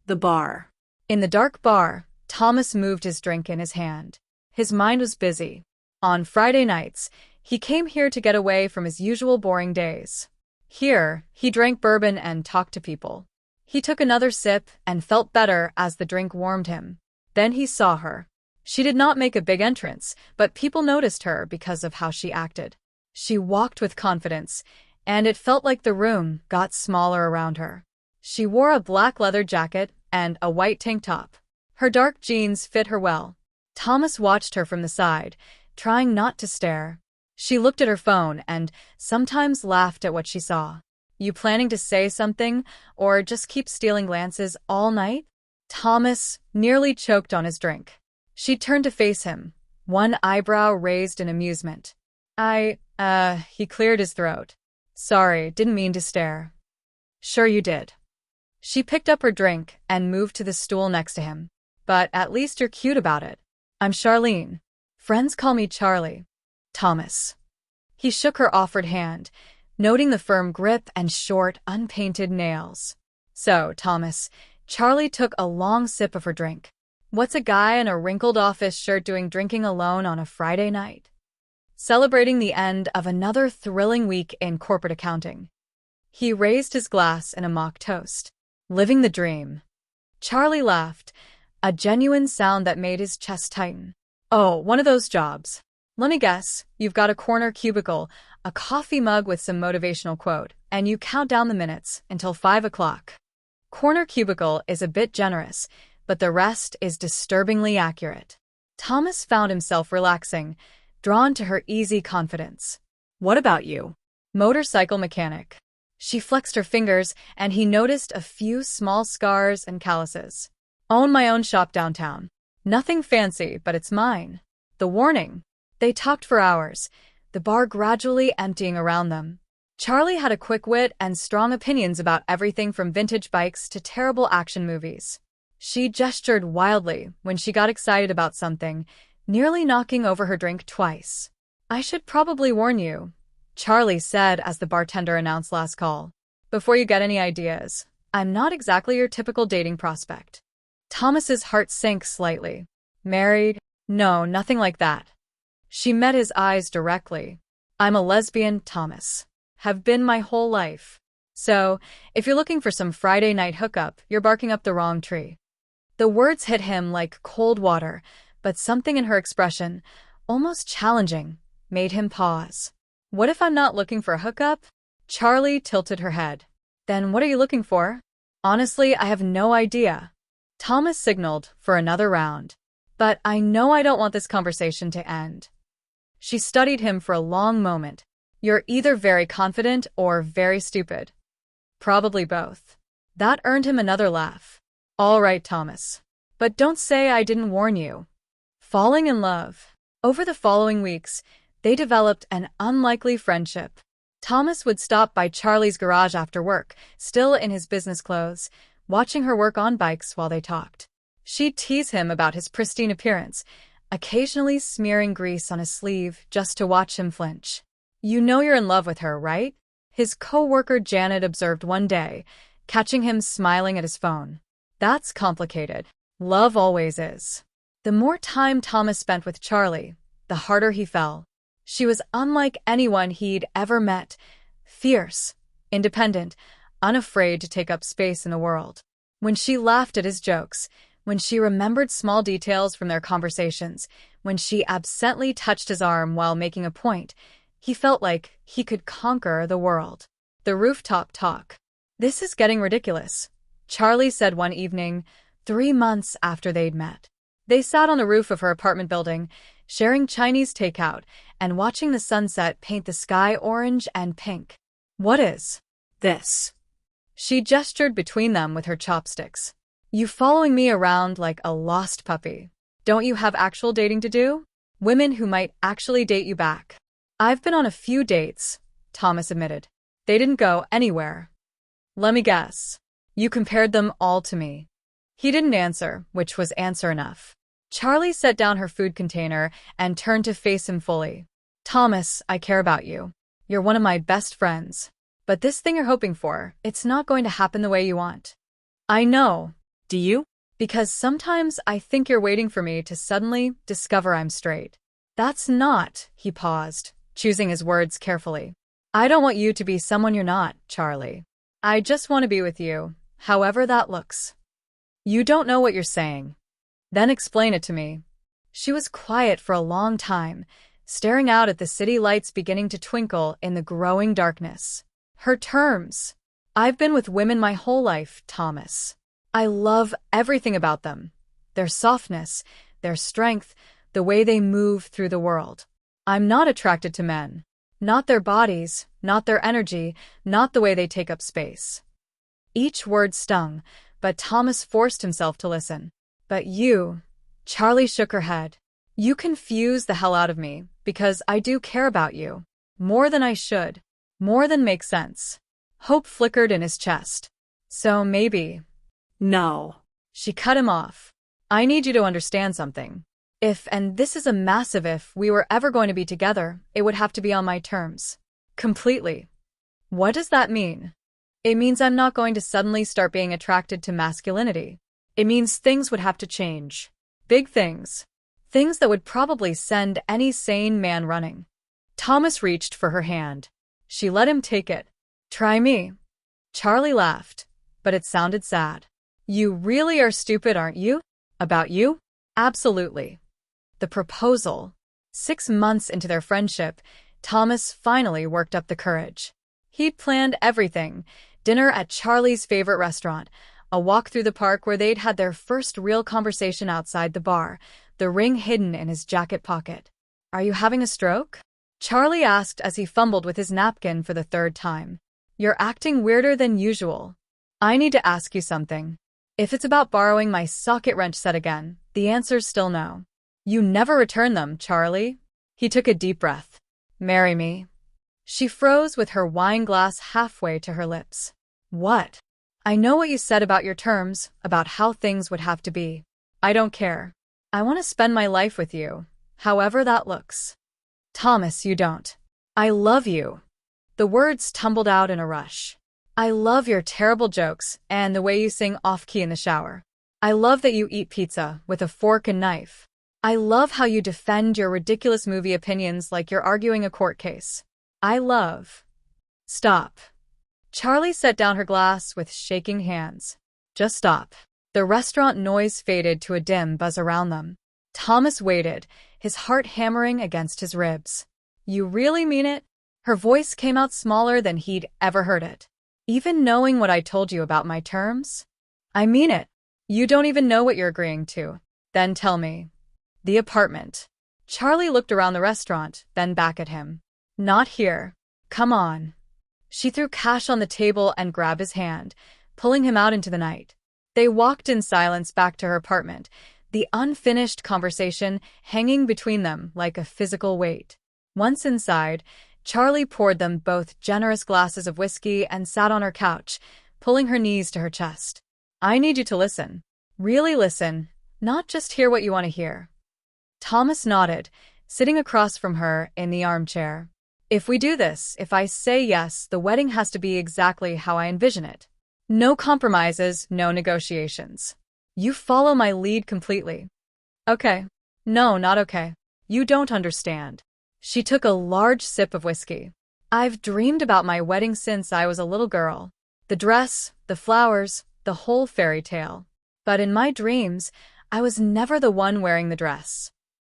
The bar. In the dark bar, Thomas moved his drink in his hand. His mind was busy. On Friday nights, he came here to get away from his usual boring days. Here, he drank bourbon and talked to people. He took another sip and felt better as the drink warmed him. Then he saw her. She did not make a big entrance, but people noticed her because of how she acted. She walked with confidence, and it felt like the room got smaller around her. She wore a black leather jacket and a white tank top. Her dark jeans fit her well. Thomas watched her from the side, trying not to stare. She looked at her phone and sometimes laughed at what she saw. You planning to say something, or just keep stealing glances all night? Thomas nearly choked on his drink. She turned to face him, one eyebrow raised in amusement. He cleared his throat. Sorry, didn't mean to stare. Sure you did. She picked up her drink and moved to the stool next to him. But at least you're cute about it. I'm Charlene. Friends call me Charlie. Thomas. He shook her offered hand, noting the firm grip and short, unpainted nails. So, Thomas, Charlie took a long sip of her drink. What's a guy in a wrinkled office shirt doing drinking alone on a Friday night? Celebrating the end of another thrilling week in corporate accounting. He raised his glass in a mock toast. Living the dream. Charlie laughed, a genuine sound that made his chest tighten. Oh, one of those jobs. Let me guess, you've got a corner cubicle, a coffee mug with some motivational quote, and you count down the minutes until 5 o'clock. Corner cubicle is a bit generous, but the rest is disturbingly accurate. Thomas found himself relaxing, drawn to her easy confidence. What about you? Motorcycle mechanic. She flexed her fingers, and he noticed a few small scars and calluses. Own my own shop downtown. Nothing fancy, but it's mine. The warning. They talked for hours, the bar gradually emptying around them. Charlie had a quick wit and strong opinions about everything from vintage bikes to terrible action movies. She gestured wildly when she got excited about something, nearly knocking over her drink twice. I should probably warn you, Charlie said as the bartender announced last call. Before you get any ideas, I'm not exactly your typical dating prospect. Thomas's heart sank slightly. Married? No, nothing like that. She met his eyes directly. I'm a lesbian, Thomas. Have been my whole life. So, if you're looking for some Friday night hookup, you're barking up the wrong tree. The words hit him like cold water, but something in her expression, almost challenging, made him pause. What if I'm not looking for a hookup? Charlie tilted her head. Then what are you looking for? Honestly, I have no idea. Thomas signaled for another round. But I know I don't want this conversation to end. She studied him for a long moment. You're either very confident or very stupid. Probably both. That earned him another laugh. All right, Thomas. But don't say I didn't warn you. Falling in love. Over the following weeks, they developed an unlikely friendship. Thomas would stop by Charlie's garage after work, still in his business clothes, watching her work on bikes while they talked. She'd tease him about his pristine appearance, occasionally smearing grease on his sleeve just to watch him flinch. You know you're in love with her, right? His co-worker Janet observed one day, catching him smiling at his phone. That's complicated. Love always is. The more time Thomas spent with Charlie, the harder he fell. She was unlike anyone he'd ever met. Fierce, independent, unafraid to take up space in the world. When she laughed at his jokes, when she remembered small details from their conversations, when she absently touched his arm while making a point, he felt like he could conquer the world. The rooftop talk. This is getting ridiculous, Charlie said one evening, 3 months after they'd met. They sat on the roof of her apartment building, sharing Chinese takeout and watching the sunset paint the sky orange and pink. What is this? She gestured between them with her chopsticks. You following me around like a lost puppy. Don't you have actual dating to do? Women who might actually date you back. I've been on a few dates, Thomas admitted. They didn't go anywhere. Let me guess. You compared them all to me. He didn't answer, which was answer enough. Charlie set down her food container and turned to face him fully. Thomas, I care about you. You're one of my best friends. But this thing you're hoping for, it's not going to happen the way you want. I know. Do you? Because sometimes I think you're waiting for me to suddenly discover I'm straight. That's not, he paused, choosing his words carefully. I don't want you to be someone you're not, Charlie. I just want to be with you, however that looks. You don't know what you're saying. Then explain it to me. She was quiet for a long time, staring out at the city lights beginning to twinkle in the growing darkness. Her terms. I've been with women my whole life, Thomas. I love everything about them. Their softness, their strength, the way they move through the world. I'm not attracted to men. Not their bodies, not their energy, not the way they take up space. Each word stung, but Thomas forced himself to listen. But you, Charlie shook her head. You confuse the hell out of me, because I do care about you. More than I should. More than makes sense. Hope flickered in his chest. So maybe. No. She cut him off. I need you to understand something. If, and this is a massive if, we were ever going to be together, it would have to be on my terms. Completely. What does that mean? It means I'm not going to suddenly start being attracted to masculinity. It means things would have to change. Big things. Things that would probably send any sane man running. Thomas reached for her hand. She let him take it. Try me. Charlie laughed, but it sounded sad. You really are stupid, aren't you? About you? Absolutely. The proposal. 6 months into their friendship, Thomas finally worked up the courage. He'd planned everything. Dinner at Charlie's favorite restaurant, a walk through the park where they'd had their first real conversation outside the bar, the ring hidden in his jacket pocket. Are you having a stroke? Charlie asked as he fumbled with his napkin for the 3rd time. You're acting weirder than usual. I need to ask you something. If it's about borrowing my socket wrench set again, the answer's still no. You never return them, Charlie. He took a deep breath. Marry me. She froze with her wine glass halfway to her lips. What? I know what you said about your terms, about how things would have to be. I don't care. I want to spend my life with you, however that looks. Thomas, you don't. I love you. The words tumbled out in a rush. I love your terrible jokes and the way you sing off-key in the shower. I love that you eat pizza with a fork and knife. I love how you defend your ridiculous movie opinions like you're arguing a court case. I love. Stop. Charlie set down her glass with shaking hands. Just stop. The restaurant noise faded to a dim buzz around them. Thomas waited, his heart hammering against his ribs. You really mean it? Her voice came out smaller than he'd ever heard it. Even knowing what I told you about my terms? I mean it. You don't even know what you're agreeing to. Then tell me. The apartment. Charlie looked around the restaurant, then back at him. Not here. Come on. She threw cash on the table and grabbed his hand, pulling him out into the night. They walked in silence back to her apartment, the unfinished conversation hanging between them like a physical weight. Once inside, Charlie poured them both generous glasses of whiskey and sat on her couch, pulling her knees to her chest. I need you to listen. Really listen, not just hear what you want to hear. Thomas nodded, sitting across from her in the armchair. If we do this, if I say yes, the wedding has to be exactly how I envision it. No compromises, no negotiations. You follow my lead completely. Okay. No, not okay. You don't understand. She took a large sip of whiskey. I've dreamed about my wedding since I was a little girl. The dress, the flowers, the whole fairy tale. But in my dreams, I was never the one wearing the dress.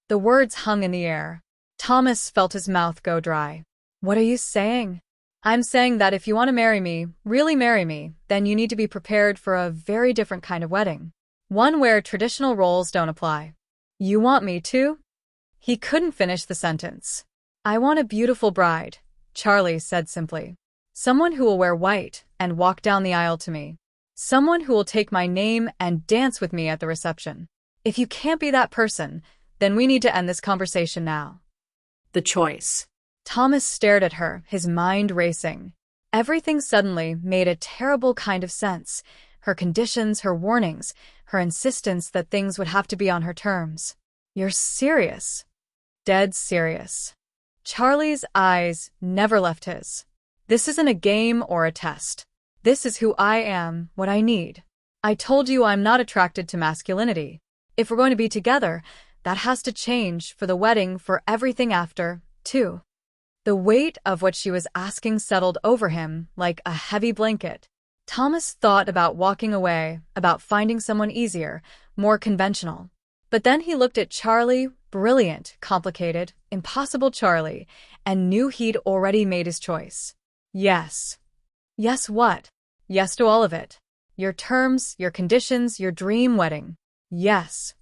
The words hung in the air. Thomas felt his mouth go dry. What are you saying? I'm saying that if you want to marry me, really marry me, then you need to be prepared for a very different kind of wedding. One where traditional roles don't apply. You want me to? He couldn't finish the sentence. I want a beautiful bride, Charlie said simply. Someone who will wear white and walk down the aisle to me. Someone who will take my name and dance with me at the reception. If you can't be that person, then we need to end this conversation now. The choice. Thomas stared at her, his mind racing. Everything suddenly made a terrible kind of sense. Her conditions, her warnings, her insistence that things would have to be on her terms. You're serious. Dead serious. Charlie's eyes never left his. This isn't a game or a test. This is who I am, what I need. I told you I'm not attracted to masculinity. If we're going to be together, that has to change for the wedding, for everything after, too. The weight of what she was asking settled over him like a heavy blanket. Thomas thought about walking away, about finding someone easier, more conventional. But then he looked at Charlie, brilliant, complicated, impossible Charlie, and knew he'd already made his choice. Yes. Yes what? Yes to all of it. Your terms, your conditions, your dream wedding. Yes.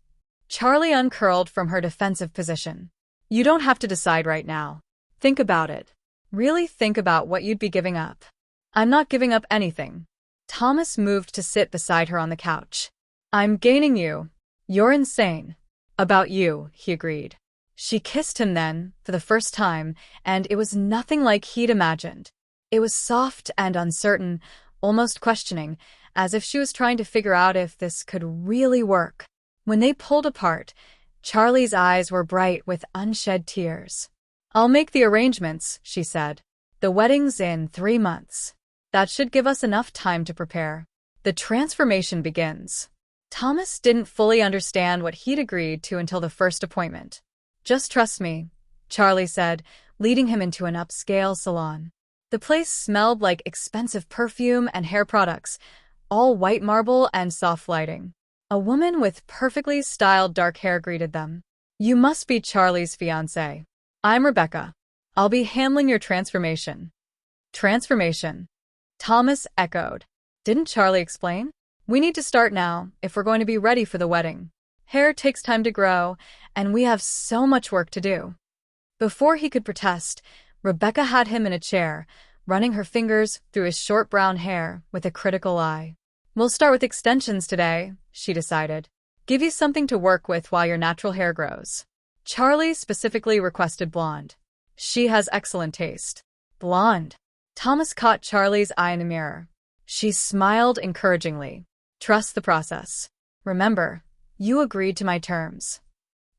Charlie uncurled from her defensive position. You don't have to decide right now. Think about it. Really think about what you'd be giving up. I'm not giving up anything. Thomas moved to sit beside her on the couch. I'm gaining you. You're insane. About you, he agreed. She kissed him then, for the first time, and it was nothing like he'd imagined. It was soft and uncertain, almost questioning, as if she was trying to figure out if this could really work. When they pulled apart, Charlie's eyes were bright with unshed tears. I'll make the arrangements, she said. The wedding's in 3 months. That should give us enough time to prepare. The transformation begins. Thomas didn't fully understand what he'd agreed to until the first appointment. Just trust me, Charlie said, leading him into an upscale salon. The place smelled like expensive perfume and hair products, all white marble and soft lighting. A woman with perfectly styled dark hair greeted them. You must be Charlie's fiancée. I'm Rebecca. I'll be handling your transformation. Transformation. Thomas echoed. Didn't Charlie explain? We need to start now if we're going to be ready for the wedding. Hair takes time to grow, and we have so much work to do. Before he could protest, Rebecca had him in a chair, running her fingers through his short brown hair with a critical eye. We'll start with extensions today, she decided. Give you something to work with while your natural hair grows. Charlie specifically requested blonde. She has excellent taste. Blonde. Thomas caught Charlie's eye in the mirror. She smiled encouragingly. Trust the process. Remember, you agreed to my terms.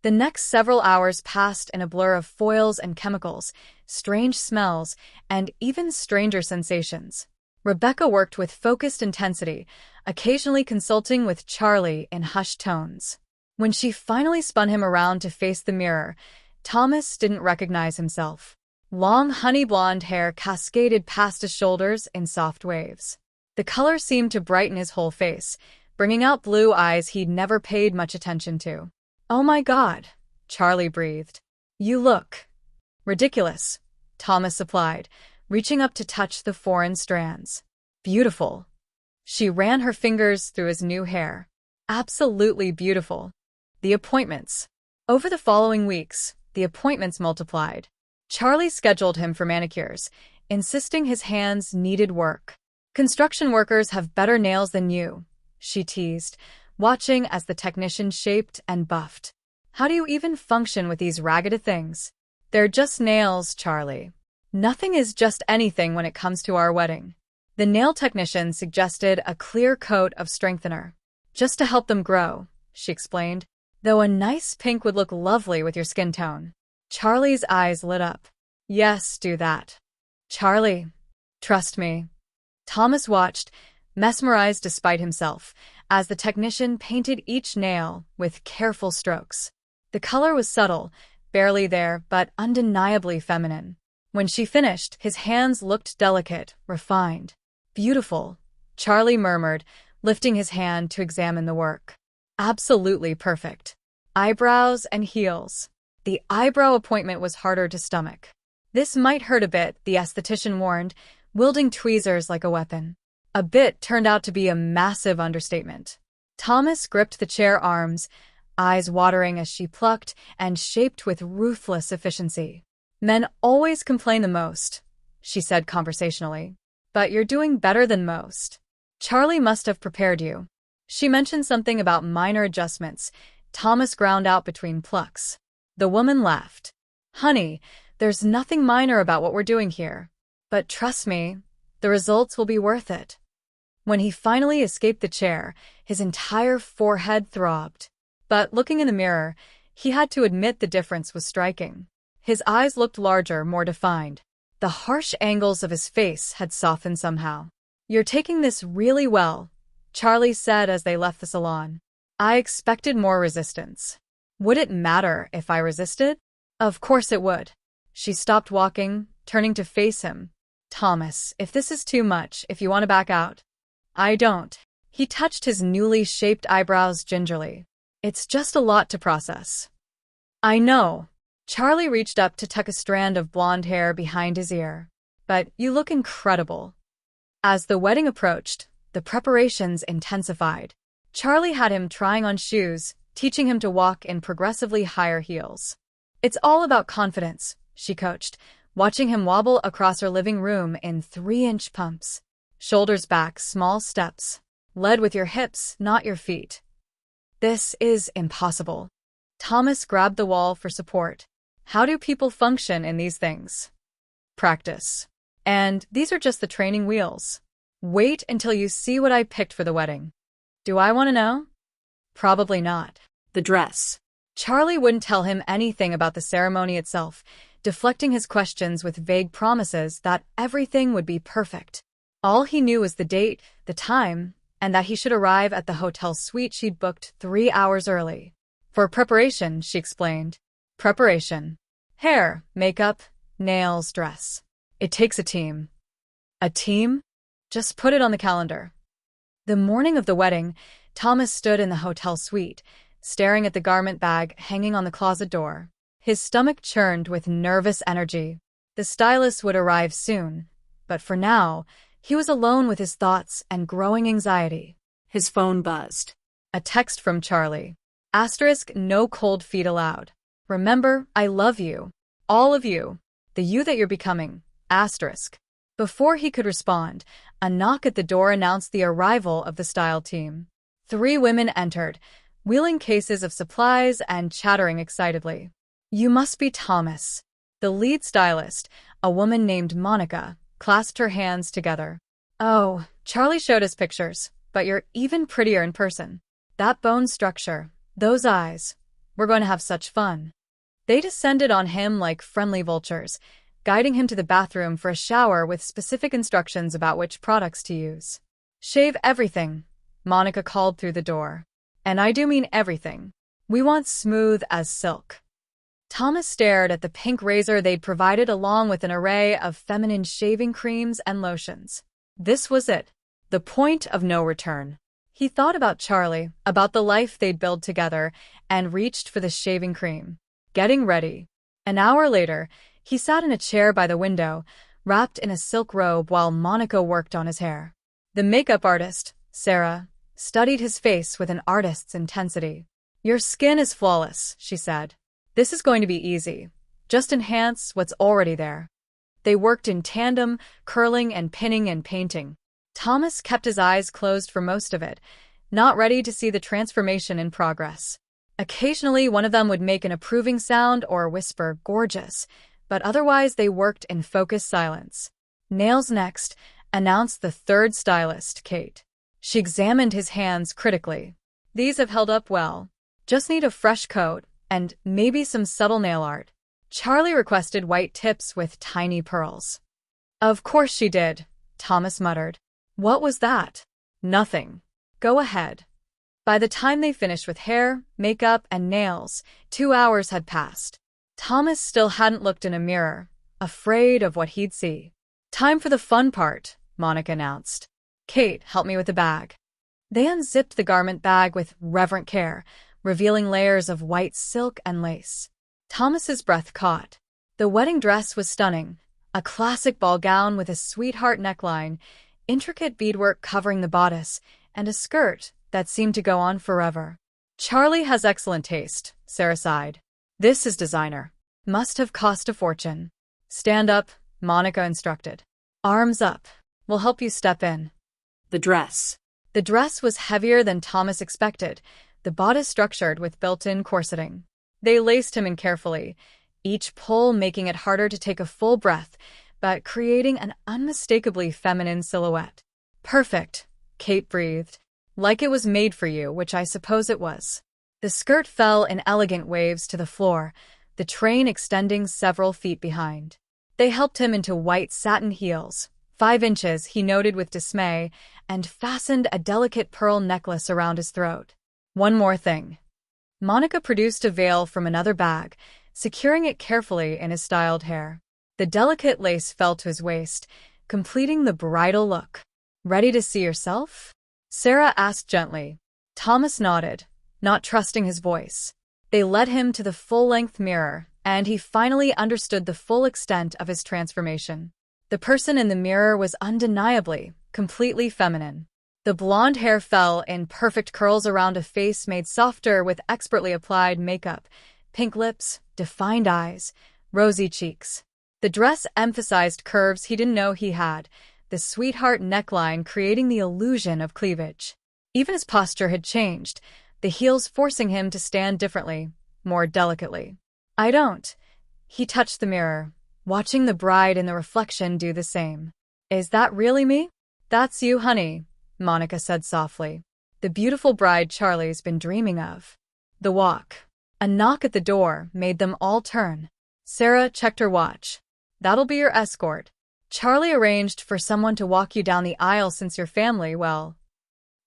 The next several hours passed in a blur of foils and chemicals, strange smells, and even stranger sensations. Rebecca worked with focused intensity, occasionally consulting with Charlie in hushed tones. When she finally spun him around to face the mirror, Thomas didn't recognize himself. Long honey blonde hair cascaded past his shoulders in soft waves. The color seemed to brighten his whole face, bringing out blue eyes he'd never paid much attention to. Oh my God, Charlie breathed. You look ridiculous, Thomas supplied, reaching up to touch the foreign strands. Beautiful. She ran her fingers through his new hair. Absolutely beautiful. The appointments. Over the following weeks, the appointments multiplied. Charlie scheduled him for manicures, insisting his hands needed work. Construction workers have better nails than you, she teased, watching as the technician shaped and buffed. How do you even function with these ragged things? They're just nails, Charlie. Nothing is just anything when it comes to our wedding. The nail technician suggested a clear coat of strengthener. Just to help them grow, she explained. Though a nice pink would look lovely with your skin tone. Charlie's eyes lit up. Yes, do that. Charlie, trust me. Thomas watched, mesmerized despite himself, as the technician painted each nail with careful strokes. The color was subtle, barely there, but undeniably feminine. When she finished, his hands looked delicate, refined. Beautiful, Charlie murmured, lifting his hand to examine the work. Absolutely perfect. Eyebrows and heels. The eyebrow appointment was harder to stomach. This might hurt a bit, the esthetician warned, wielding tweezers like a weapon. A bit turned out to be a massive understatement. Thomas gripped the chair arms, eyes watering as she plucked and shaped with ruthless efficiency. Men always complain the most, she said conversationally. But you're doing better than most. Charlie must have prepared you. She mentioned something about minor adjustments. Thomas ground out between plucks. The woman laughed. Honey, there's nothing minor about what we're doing here. But trust me, the results will be worth it. When he finally escaped the chair, his entire forehead throbbed. But looking in the mirror, he had to admit the difference was striking. His eyes looked larger, more defined. The harsh angles of his face had softened somehow. You're taking this really well, Charlie said as they left the salon. I expected more resistance. Would it matter if I resisted? Of course it would. She stopped walking, turning to face him. Thomas, if this is too much, if you want to back out. I don't. He touched his newly shaped eyebrows gingerly. It's just a lot to process. I know. Charlie reached up to tuck a strand of blonde hair behind his ear. But you look incredible. As the wedding approached, the preparations intensified. Charlie had him trying on shoes, teaching him to walk in progressively higher heels. It's all about confidence, she coached, watching him wobble across her living room in 3-inch pumps. Shoulders back, small steps. Lead with your hips, not your feet. This is impossible. Thomas grabbed the wall for support. How do people function in these things? Practice. And these are just the training wheels. Wait until you see what I picked for the wedding. Do I want to know? Probably not. The dress. Charlie wouldn't tell him anything about the ceremony itself, deflecting his questions with vague promises that everything would be perfect. All he knew was the date, the time, and that he should arrive at the hotel suite she'd booked 3 hours early. For preparation, she explained. Preparation. Hair, makeup, nails, dress. It takes a team. A team? Just put it on the calendar. The morning of the wedding, Thomas stood in the hotel suite, staring at the garment bag hanging on the closet door. His stomach churned with nervous energy. The stylist would arrive soon, but for now, he was alone with his thoughts and growing anxiety. His phone buzzed. A text from Charlie. *, no cold feet allowed. Remember, I love you. All of you. The you that you're becoming. *. Before he could respond, a knock at the door announced the arrival of the style team. 3 women entered, wheeling cases of supplies and chattering excitedly. You must be Thomas. The lead stylist, a woman named Monica, clasped her hands together. Oh, Charlie showed us pictures, but you're even prettier in person. That bone structure, those eyes. We're going to have such fun. They descended on him like friendly vultures, guiding him to the bathroom for a shower with specific instructions about which products to use. Shave everything, Monica called through the door. And I do mean everything. We want smooth as silk. Thomas stared at the pink razor they'd provided along with an array of feminine shaving creams and lotions. This was it, the point of no return. He thought about Charlie, about the life they'd built together, and reached for the shaving cream. Getting ready. An hour later, he sat in a chair by the window, wrapped in a silk robe while Monica worked on his hair. The makeup artist, Sarah, studied his face with an artist's intensity. Your skin is flawless, she said. This is going to be easy. Just enhance what's already there. They worked in tandem, curling and pinning and painting. Thomas kept his eyes closed for most of it, not ready to see the transformation in progress. Occasionally, one of them would make an approving sound or whisper, gorgeous, but otherwise they worked in focused silence. Nails next, announced the third stylist, Kate. She examined his hands critically. These have held up well. Just need a fresh coat, and maybe some subtle nail art. Charlie requested white tips with tiny pearls. Of course she did, Thomas muttered. What was that? Nothing. Go ahead. By the time they finished with hair, makeup, and nails, 2 hours had passed. Thomas still hadn't looked in a mirror, afraid of what he'd see. Time for the fun part, Monica announced. Kate, help me with the bag. They unzipped the garment bag with reverent care, revealing layers of white silk and lace. Thomas's breath caught. The wedding dress was stunning, a classic ball gown with a sweetheart neckline, intricate beadwork covering the bodice, and a skirt that seemed to go on forever. Charlie has excellent taste, Sarah sighed. This is designer. Must have cost a fortune. Stand up, Monica instructed. Arms up. We'll help you step in. The dress. The dress was heavier than Thomas expected, the bodice structured with built-in corseting. They laced him in carefully, each pull making it harder to take a full breath, but creating an unmistakably feminine silhouette. Perfect, Kate breathed. Like it was made for you, which I suppose it was. The skirt fell in elegant waves to the floor, the train extending several feet behind. They helped him into white satin heels, 5 inches, he noted with dismay, and fastened a delicate pearl necklace around his throat. One more thing. Monica produced a veil from another bag, securing it carefully in his styled hair. The delicate lace fell to his waist, completing the bridal look. "Ready to see yourself?" Sarah asked gently. Thomas nodded, not trusting his voice. They led him to the full-length mirror, and he finally understood the full extent of his transformation. The person in the mirror was undeniably, completely feminine. The blonde hair fell in perfect curls around a face made softer with expertly applied makeup, pink lips, defined eyes, rosy cheeks. The dress emphasized curves he didn't know he had, the sweetheart neckline creating the illusion of cleavage. Even his posture had changed, the heels forcing him to stand differently, more delicately. "I don't." He touched the mirror, watching the bride in the reflection do the same. "Is that really me?" "That's you, honey," Monica said softly. "The beautiful bride Charlie's been dreaming of." The walk. A knock at the door made them all turn. Sarah checked her watch. "That'll be your escort. Charlie arranged for someone to walk you down the aisle since your family, well..."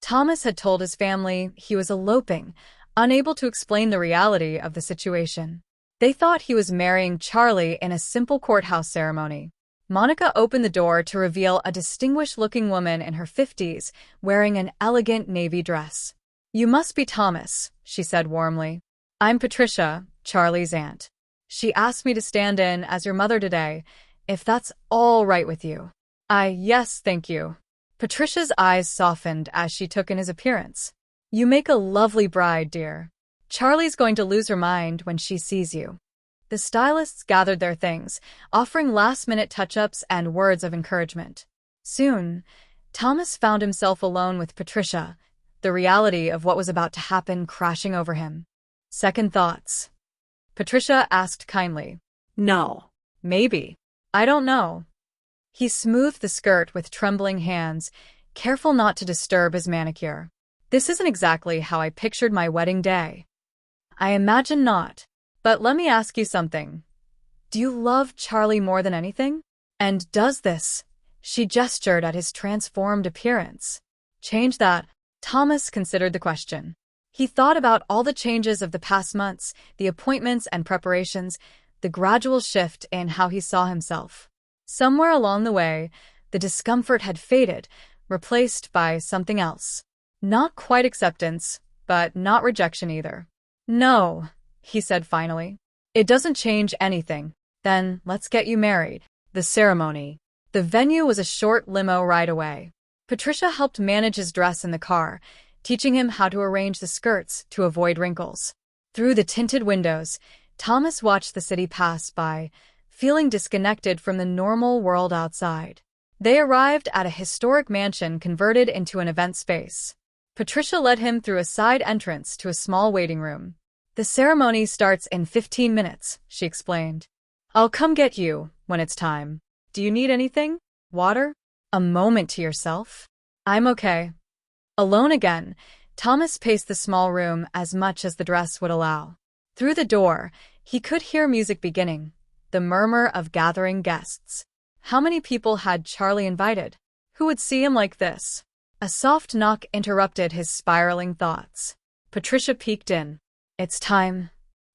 Thomas had told his family he was eloping, unable to explain the reality of the situation. They thought he was marrying Charlie in a simple courthouse ceremony. Monica opened the door to reveal a distinguished-looking woman in her 50s, wearing an elegant navy dress. "You must be Thomas," she said warmly. "I'm Patricia, Charlie's aunt. She asked me to stand in as your mother today, if that's all right with you." Yes, thank you." Patricia's eyes softened as she took in his appearance. "You make a lovely bride, dear. Charlie's going to lose her mind when she sees you." The stylists gathered their things, offering last-minute touch-ups and words of encouragement. Soon, Thomas found himself alone with Patricia, the reality of what was about to happen crashing over him. "Second thoughts?" Patricia asked kindly. No. "Maybe. I don't know." He smoothed the skirt with trembling hands, careful not to disturb his manicure. "This isn't exactly how I pictured my wedding day." "I imagine not. But let me ask you something. Do you love Charlie more than anything? And does this," she gestured at his transformed appearance, "change that?" Thomas considered the question. He thought about all the changes of the past months, the appointments and preparations, the gradual shift in how he saw himself. Somewhere along the way, the discomfort had faded, replaced by something else. Not quite acceptance, but not rejection either. "No," he said finally. "It doesn't change anything. Then let's get you married." The ceremony. The venue was a short limo ride away. Patricia helped manage his dress in the car, teaching him how to arrange the skirts to avoid wrinkles. Through the tinted windows, Thomas watched the city pass by, feeling disconnected from the normal world outside. They arrived at a historic mansion converted into an event space. Patricia led him through a side entrance to a small waiting room. "The ceremony starts in 15 minutes, she explained. "I'll come get you when it's time. Do you need anything? Water? A moment to yourself?" "I'm okay." Alone again, Thomas paced the small room as much as the dress would allow. Through the door, he could hear music beginning, the murmur of gathering guests. How many people had Charlie invited? Who would see him like this? A soft knock interrupted his spiraling thoughts. Patricia peeked in. "It's time."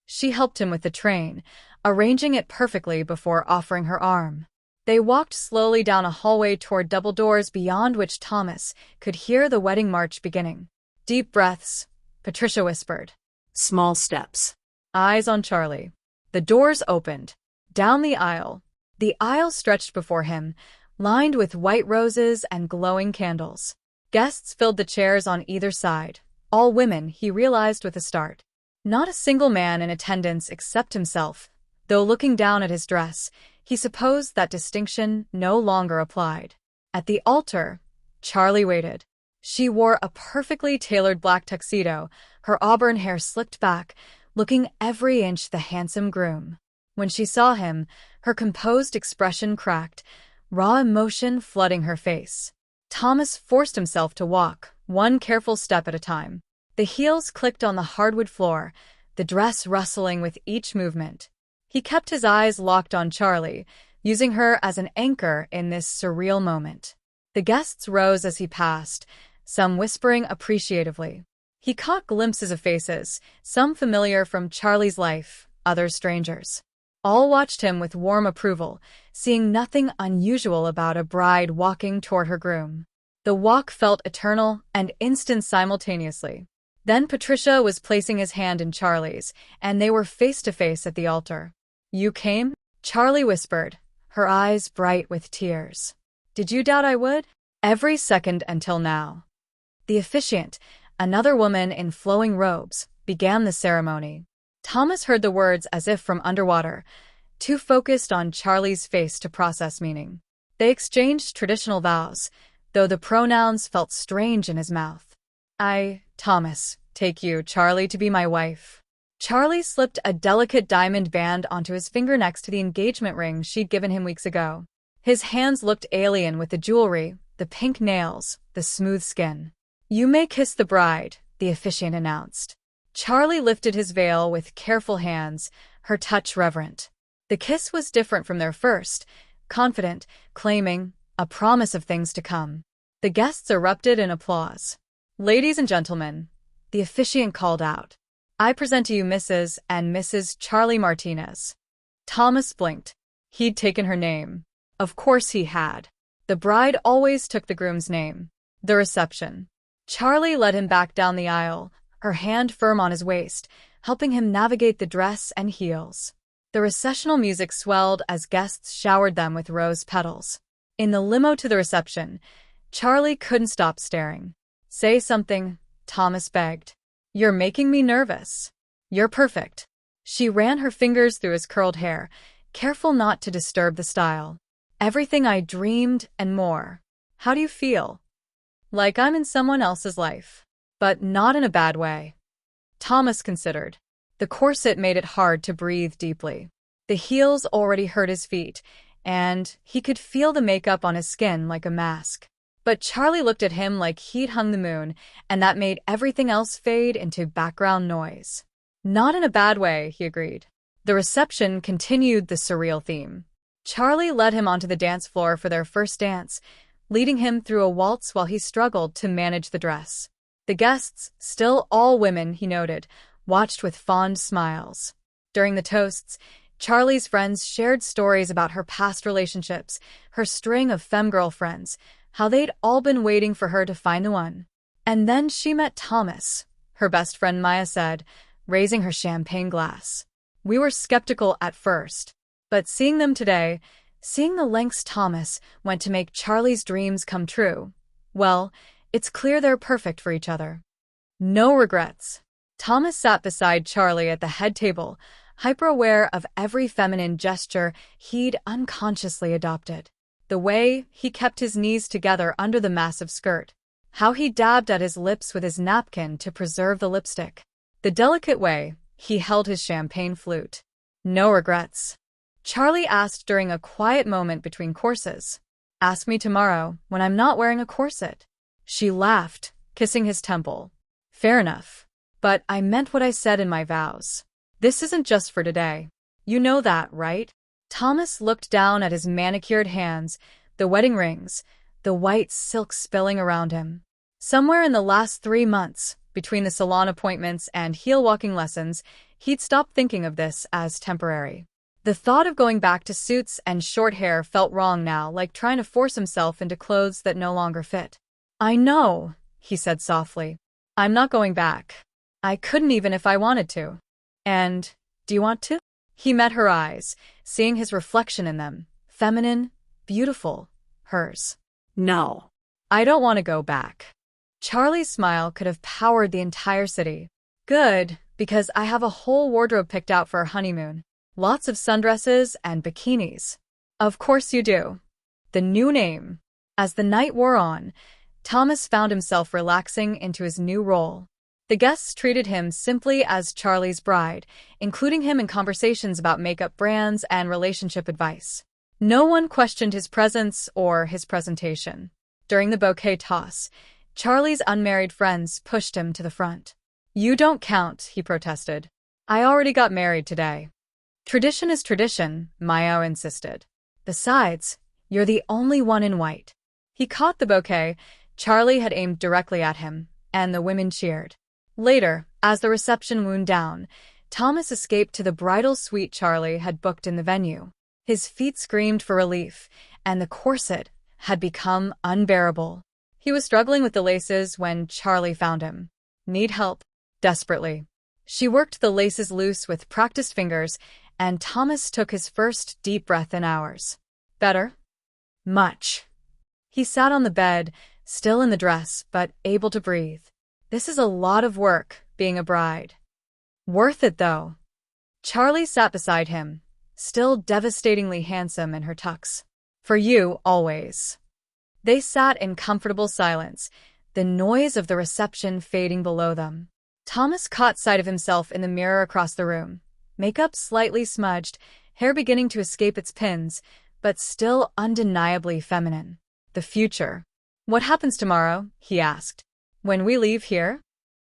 She helped him with the train, arranging it perfectly before offering her arm. They walked slowly down a hallway toward double doors beyond which Thomas could hear the wedding march beginning. "Deep breaths," Patricia whispered. Small steps. Eyes on Charlie. The doors opened. Down the aisle. The aisle stretched before him, lined with white roses and glowing candles. Guests filled the chairs on either side, all women, he realized with a start. Not a single man in attendance except himself, though looking down at his dress, he supposed that distinction no longer applied. At the altar, Charlie waited. She wore a perfectly tailored black tuxedo, her auburn hair slicked back, looking every inch the handsome groom. When she saw him, her composed expression cracked, raw emotion flooding her face. Thomas forced himself to walk, one careful step at a time. The heels clicked on the hardwood floor, the dress rustling with each movement. He kept his eyes locked on Charlie, using her as an anchor in this surreal moment. The guests rose as he passed, some whispering appreciatively. He caught glimpses of faces, some familiar from Charlie's life, others strangers. All watched him with warm approval, seeing nothing unusual about a bride walking toward her groom. The walk felt eternal and instant simultaneously. Then Patricia was placing his hand in Charlie's, and they were face to face at the altar. "You came?" Charlie whispered, her eyes bright with tears. "Did you doubt I would?" "Every second until now." The officiant, another woman in flowing robes, began the ceremony. Thomas heard the words as if from underwater, too focused on Charlie's face to process meaning. They exchanged traditional vows, though the pronouns felt strange in his mouth. "I, Thomas, take you, Charlie, to be my wife." Charlie slipped a delicate diamond band onto his finger next to the engagement ring she'd given him weeks ago. His hands looked alien with the jewelry, the pink nails, the smooth skin. "You may kiss the bride," the officiant announced. Charlie lifted his veil with careful hands, her touch reverent. The kiss was different from their first, confident, claiming a promise of things to come. The guests erupted in applause. "Ladies and gentlemen," the officiant called out, "I present to you Mrs. and Mrs. Charlie Martinez." Thomas blinked. He'd taken her name. Of course he had. The bride always took the groom's name. The reception. Charlie led him back down the aisle, her hand firm on his waist, helping him navigate the dress and heels. The recessional music swelled as guests showered them with rose petals. In the limo to the reception, Charlie couldn't stop staring. "Say something," Thomas begged. "You're making me nervous." "You're perfect." She ran her fingers through his curled hair, careful not to disturb the style. "Everything I dreamed and more." "How do you feel?" "Like I'm in someone else's life." "But not in a bad way." Thomas considered. The corset made it hard to breathe deeply. The heels already hurt his feet, and he could feel the makeup on his skin like a mask. But Charlie looked at him like he'd hung the moon, and that made everything else fade into background noise. "Not in a bad way," he agreed. The reception continued the surreal theme. Charlie led him onto the dance floor for their first dance, leading him through a waltz while he struggled to manage the dress. The guests, still all women, he noted, watched with fond smiles. During the toasts, Charlie's friends shared stories about her past relationships, her string of femme-girlfriends, how they'd all been waiting for her to find the one. And then she met Thomas, her best friend Maya said, raising her champagne glass. "We were skeptical at first, but seeing them today, seeing the lengths Thomas went to make Charlie's dreams come true, well, it's clear they're perfect for each other." No regrets. Thomas sat beside Charlie at the head table, hyper-aware of every feminine gesture he'd unconsciously adopted. The way he kept his knees together under the massive skirt. How he dabbed at his lips with his napkin to preserve the lipstick. The delicate way he held his champagne flute. No regrets. Charlie asked during a quiet moment between courses. "Ask me tomorrow, when I'm not wearing a corset." She laughed, kissing his temple. "Fair enough. But I meant what I said in my vows. This isn't just for today. You know that, right?" Thomas looked down at his manicured hands, the wedding rings, the white silk spilling around him. Somewhere in the last 3 months, between the salon appointments and heel-walking lessons, he'd stopped thinking of this as temporary. The thought of going back to suits and short hair felt wrong now, like trying to force himself into clothes that no longer fit. "I know," he said softly. "I'm not going back. I couldn't even if I wanted to." "And, do you want to?" He met her eyes, seeing his reflection in them. Feminine, beautiful, hers. "No. "I don't want to go back." Charlie's smile could have powered the entire city. "Good, because I have a whole wardrobe picked out for our honeymoon. Lots of sundresses and bikinis." "Of course you do." The new name. As the night wore on, Thomas found himself relaxing into his new role. The guests treated him simply as Charlie's bride, including him in conversations about makeup brands and relationship advice. No one questioned his presence or his presentation. During the bouquet toss, Charlie's unmarried friends pushed him to the front. "You don't count," he protested. "I already got married today." "Tradition is tradition," Maya insisted. "Besides, you're the only one in white." He caught the bouquet Charlie had aimed directly at him, and the women cheered. Later, as the reception wound down, Thomas escaped to the bridal suite Charlie had booked in the venue. His feet screamed for relief, and the corset had become unbearable. He was struggling with the laces when Charlie found him. "Need help?" Desperately. She worked the laces loose with practiced fingers, and Thomas took his first deep breath in hours. "Better?" "Much." He sat on the bed, still in the dress, but able to breathe. "This is a lot of work, being a bride." "Worth it, though." Charlie sat beside him, still devastatingly handsome in her tux. "For you, always." They sat in comfortable silence, the noise of the reception fading below them. Thomas caught sight of himself in the mirror across the room. Makeup slightly smudged, hair beginning to escape its pins, but still undeniably feminine. The future. "What happens tomorrow?" he asked. "When we leave here?"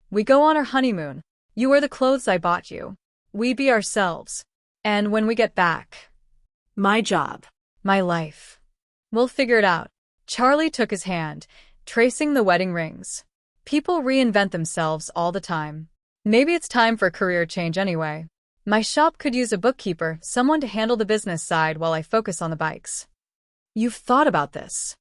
"We go on our honeymoon. You wear the clothes I bought you. We be ourselves. And when we get back?" My job. "My life. We'll figure it out." Charlie took his hand, tracing the wedding rings. People reinvent themselves all the time. Maybe it's time for a career change anyway. My shop could use a bookkeeper, someone to handle the business side while I focus on the bikes. "You've thought about this."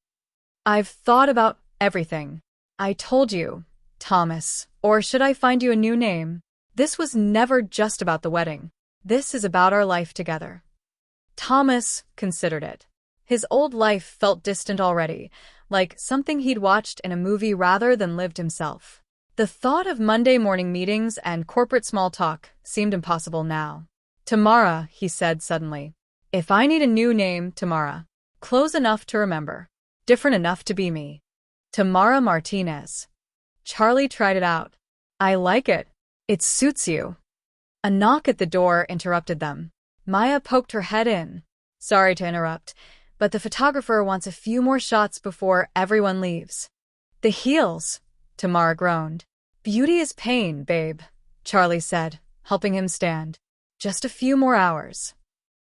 "I've thought about everything. I told you, Thomas, or should I find you a new name? This was never just about the wedding. This is about our life together." Thomas considered it. His old life felt distant already, like something he'd watched in a movie rather than lived himself. The thought of Monday morning meetings and corporate small talk seemed impossible now. "Tamara," he said suddenly. "If I need a new name, Tamara. Close enough to remember. Different enough to be me. Tamara Martinez." Charlie tried it out. "I like it. It suits you." A knock at the door interrupted them. Maya poked her head in. "Sorry to interrupt, but the photographer wants a few more shots before everyone leaves." "The heels," Tamara groaned. "Beauty is pain, babe," Charlie said, helping him stand. "Just a few more hours."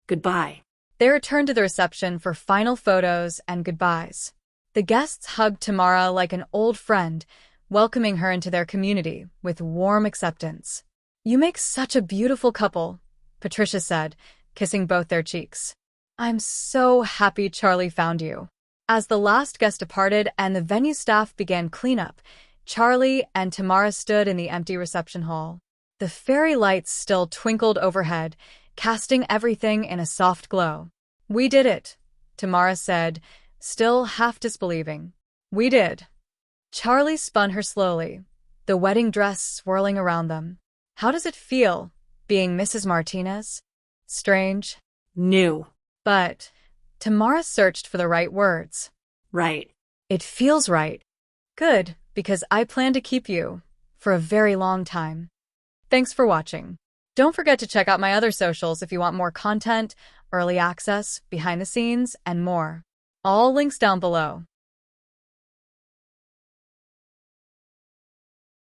Goodbye. They returned to the reception for final photos and goodbyes. The guests hugged Tamara like an old friend, welcoming her into their community with warm acceptance. "You make such a beautiful couple," Patricia said, kissing both their cheeks. "I'm so happy Charlie found you." As the last guest departed and the venue staff began cleanup, Charlie and Tamara stood in the empty reception hall. The fairy lights still twinkled overhead, casting everything in a soft glow. "We did it," Tamara said, still half disbelieving. "We did." Charlie spun her slowly, the wedding dress swirling around them. "How does it feel, being Mrs. Martinez?" "Strange." New. But Tamara searched for the right words. Right. "It feels right." "Good, because I plan to keep you for a very long time." Thanks for watching. Don't forget to check out my other socials if you want more content, early access, behind the scenes, and more. All links down below.